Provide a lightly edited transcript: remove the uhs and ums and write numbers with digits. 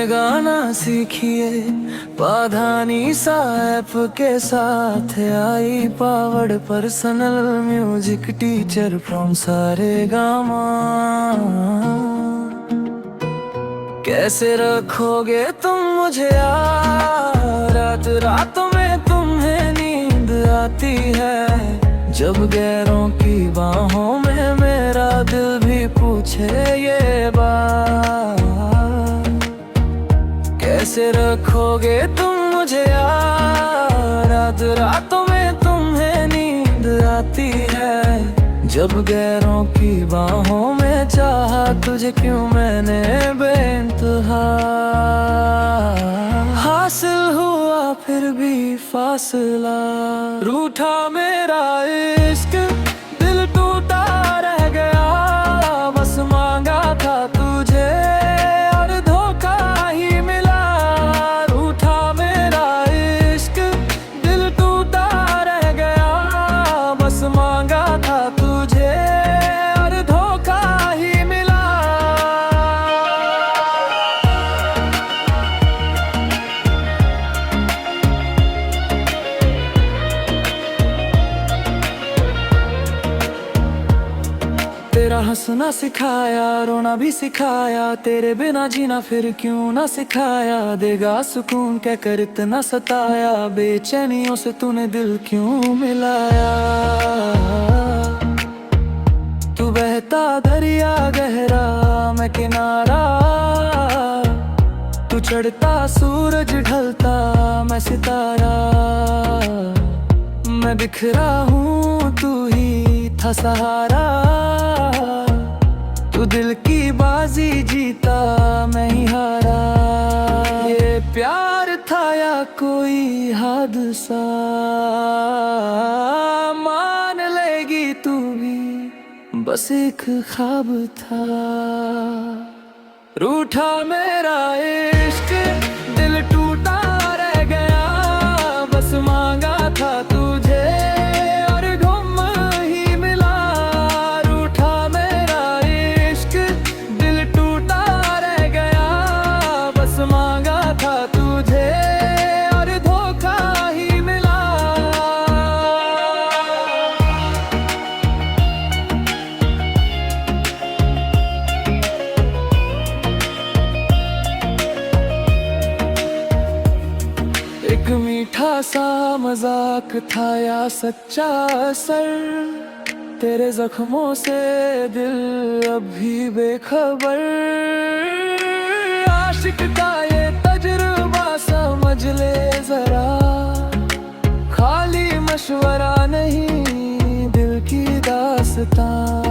गाना सीखिए पाधानी सा ऐप के साथ I powered personal music teacher from Saregama. कैसे रखोगे तुम मुझे याद, रात रातों में तुम्हें नींद आती है, जब गैरों की बाहों में मेरा दिल भी पूछे ये बात। कैसे रखोगे तुम मुझे याद, रात रातों में तुम्हें नींद आती है, जब गैरों की बाहों में चाहा तुझे क्यों मैंने बेइंतहा। हासिल हुआ फिर भी फासला, रूठा मेरा इश्क, दिल टूटा रह गया, बस मांगा था तुझे और धोखा ही मिला। रूठा मेरा इश्क, दिल टूटा रह गया, बस मांगा था तुझे और धोखा ही मिला। तेरा हंसना सिखाया, रोना भी सिखाया, तेरे बिना जीना फिर क्यों ना सिखाया। देगा सुकून कहकर इतना सताया, बेचैनियों से तूने दिल क्यों मिलाया। तू बहता दरिया गहरा, मैं किनारा, तू चढ़ता सूरज ढलता मैं सितारा। मैं बिखरा हूँ तू ही था सहारा, तू दिल की बाजी जीता मैं ही हारा। ये प्यार था या कोई हादसा, मान लेगी तू भी बस एक ख्वाब था। रूठा मेरा इश्क, दिल टूटा रह गया, बस मांगा था तुझे और गुम ही मिला। रूठा मेरा इश्क, दिल टूटा रह गया, बस मांगा था तुझे और धोखा ही मिला। एक मीठा सा मजाक था या सच्चा असर, तेरे जख्मों से दिल अब भी बेखबर। आशिक का ये तजुर्बा समझ ले जरा, खाली मशवरा नहीं दिल की दास्तां।